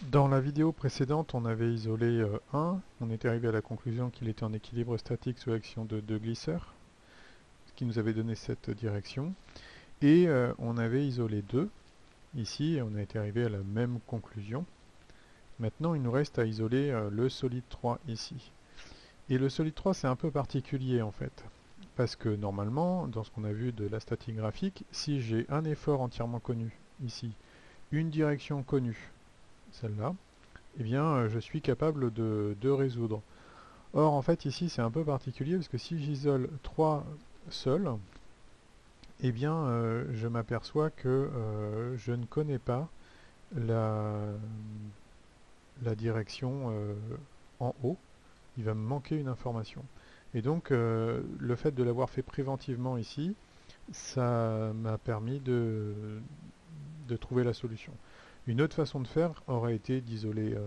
Dans la vidéo précédente, on avait isolé 1, on était arrivé à la conclusion qu'il était en équilibre statique sous l'action de deux glisseurs, ce qui nous avait donné cette direction. Et on avait isolé 2, ici, et on a été arrivé à la même conclusion. Maintenant, il nous reste à isoler le solide 3 ici. Et le solide 3, c'est un peu particulier en fait. Parce que normalement, dans ce qu'on a vu de la statique graphique, si j'ai un effort entièrement connu, ici, une direction connue, celle-là, eh bien, je suis capable de résoudre. Or, en fait, ici, c'est un peu particulier parce que si j'isole 3 seuls, eh bien, je m'aperçois que je ne connais pas la, la direction en haut. Il va me manquer une information. Et donc, le fait de l'avoir fait préventivement ici, ça m'a permis de trouver la solution. Une autre façon de faire aurait été d'isoler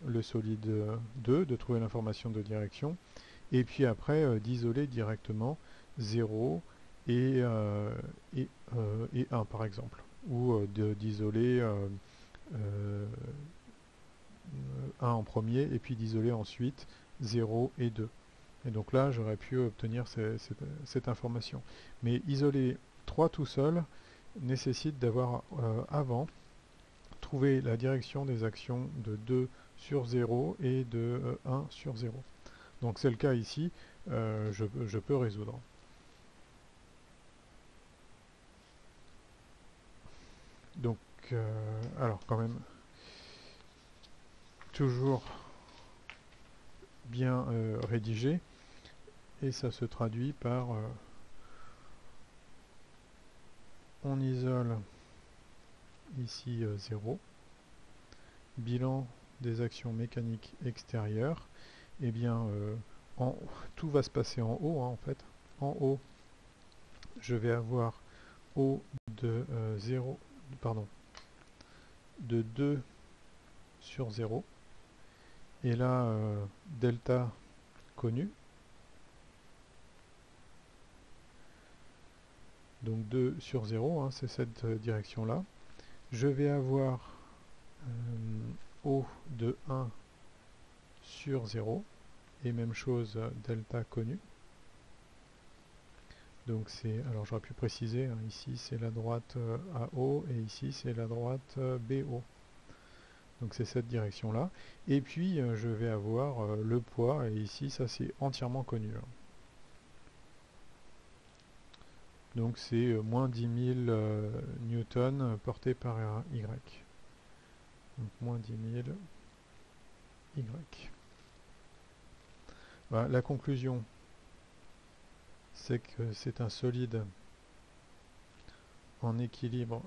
le solide 2, de trouver l'information de direction, et puis après d'isoler directement 0 et 1 par exemple, ou d'isoler 1 en premier, et puis d'isoler ensuite 0 et 2. Et donc là, j'aurais pu obtenir cette information. Mais isoler 3 tout seul nécessite d'avoir avant trouvé la direction des actions de 2 sur 0 et de 1 sur 0. Donc c'est le cas ici, je peux résoudre. Donc, alors quand même, toujours bien rédigé, et ça se traduit par on isole ici 0, bilan des actions mécaniques extérieures, et bien en, tout va se passer en haut hein, en fait. En haut, je vais avoir O de 0, pardon, de 2 sur 0, et là delta connu, donc 2 sur 0, hein, c'est cette direction-là. Je vais avoir O de 1 sur 0, et même chose delta connu. Donc c'est, alors j'aurais pu préciser, hein, ici c'est la droite AO et ici c'est la droite BO. Donc c'est cette direction-là. Et puis je vais avoir le poids, et ici ça c'est entièrement connu. Hein. Donc c'est moins 10 000 newtons portés par Y. Donc moins 10 000 Y. Voilà, la conclusion, c'est que c'est un solide en équilibre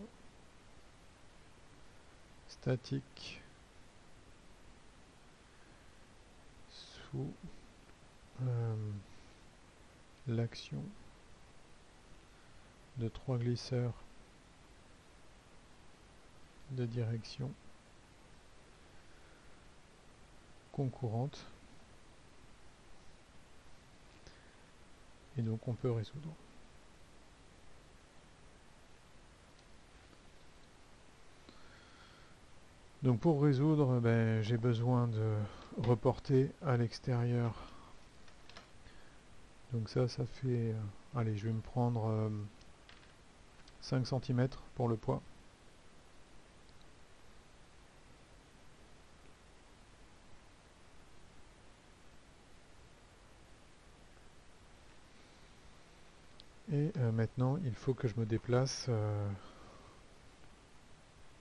statique sous l'action de 3 glisseurs de direction concurrente, et donc on peut résoudre. Donc pour résoudre, ben, j'ai besoin de reporter à l'extérieur. Donc ça fait... allez, je vais me prendre 5 cm pour le poids. Et maintenant, il faut que je me déplace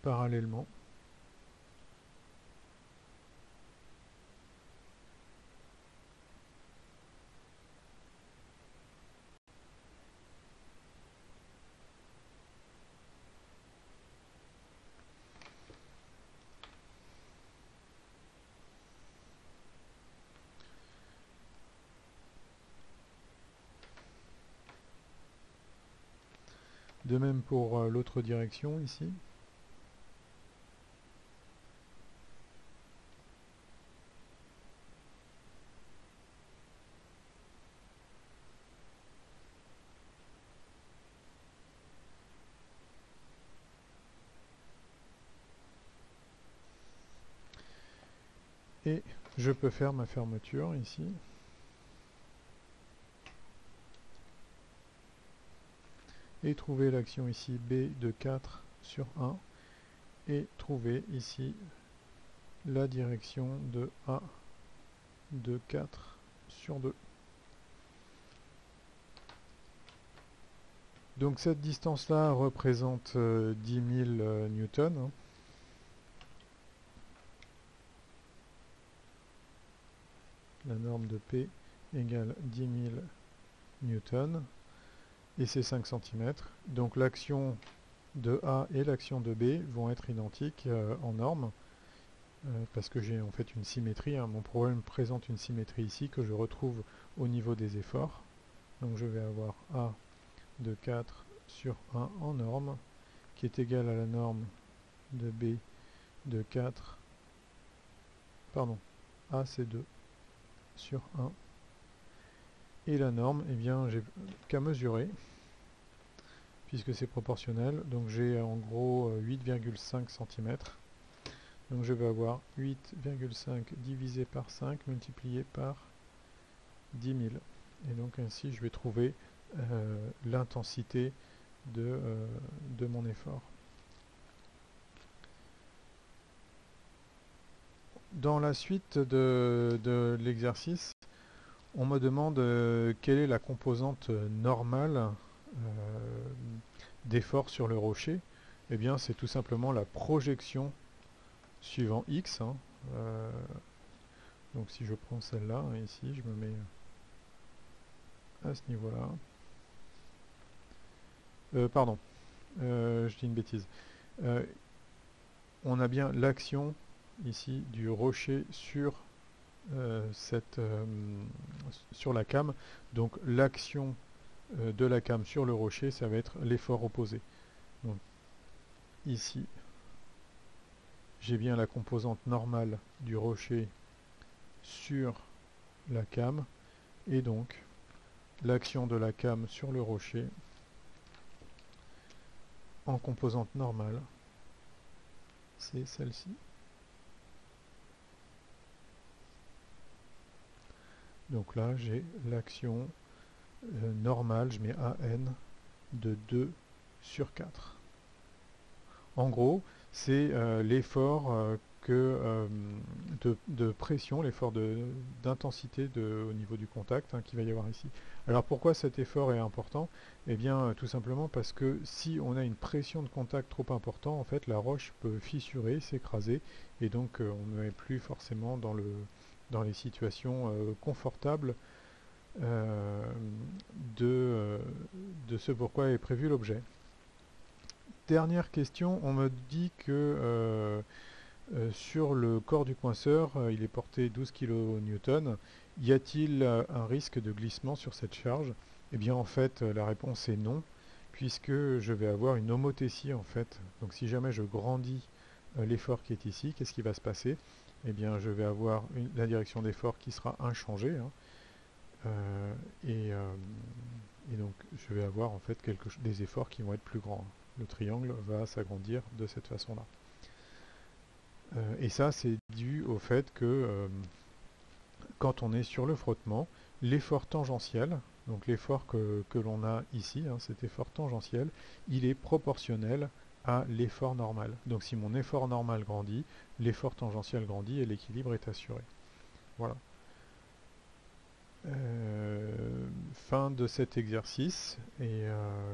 parallèlement. De même pour l'autre direction ici. Et je peux faire ma fermeture ici. Et trouver l'action ici B de 4 sur 1. Et trouver ici la direction de A de 4 sur 2. Donc cette distance-là représente 10 000 newtons. Hein. La norme de P égale 10 000 newtons. Et c'est 5 cm. Donc l'action de A et l'action de B vont être identiques en norme. Parce que j'ai en fait une symétrie. Hein. Mon problème présente une symétrie ici que je retrouve au niveau des efforts. Donc je vais avoir A de 4 sur 1 en norme, qui est égal à la norme de B de 4, pardon, A c'est 2 sur 1. Et la norme, eh bien, j'ai qu'à mesurer, puisque c'est proportionnel. Donc j'ai en gros 8,5 cm. Donc je vais avoir 8,5 divisé par 5 multiplié par 10 000. Et donc ainsi je vais trouver l'intensité de mon effort. Dans la suite de l'exercice, on me demande quelle est la composante normale d'effort sur le rocher. Eh bien c'est tout simplement la projection suivant x. Hein. Donc si je prends celle-là, ici je me mets à ce niveau-là. Pardon, je dis une bêtise. On a bien l'action ici du rocher sur, sur la came. Donc l'action de la came sur le rocher, ça va être l'effort opposé. Donc ici, j'ai bien la composante normale du rocher sur la came. Et donc l'action de la came sur le rocher en composante normale, c'est celle-ci. Donc là, j'ai l'action normale, je mets AN de 2 sur 4. En gros, c'est l'effort de pression, l'effort d'intensité au niveau du contact hein, qu'il va y avoir ici. Alors pourquoi cet effort est important? Eh bien tout simplement parce que si on a une pression de contact trop importante, en fait la roche peut fissurer, s'écraser, et donc on n'est plus forcément dans les situations confortables de ce pourquoi est prévu l'objet. Dernière question, on me dit que sur le corps du coinceur, il est porté 12 kN. Y a-t-il un risque de glissement sur cette charge? Eh bien en fait la réponse est non, puisque je vais avoir une homothétie en fait. Donc si jamais je grandis l'effort qui est ici, qu'est-ce qui va se passer? Eh bien je vais avoir la direction d'effort qui sera inchangée. Hein. Et donc je vais avoir en fait des efforts qui vont être plus grands. Le triangle va s'agrandir de cette façon-là. Et ça, c'est dû au fait que quand on est sur le frottement, l'effort tangentiel, donc l'effort que l'on a ici, hein, cet effort tangentiel, il est proportionnel à l'effort normal. Donc si mon effort normal grandit, l'effort tangentiel grandit et l'équilibre est assuré. Voilà. Fin de cet exercice, et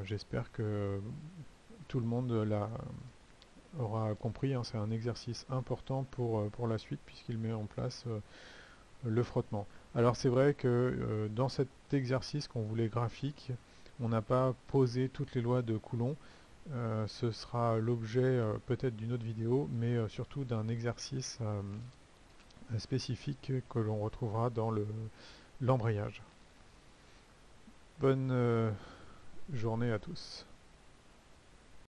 j'espère que tout le monde aura compris, hein, c'est un exercice important pour la suite puisqu'il met en place le frottement. Alors c'est vrai que dans cet exercice qu'on voulait graphique, on n'a pas posé toutes les lois de Coulomb. Ce sera l'objet peut-être d'une autre vidéo, mais surtout d'un exercice spécifique que l'on retrouvera dans l'embrayage. Bonne journée à tous.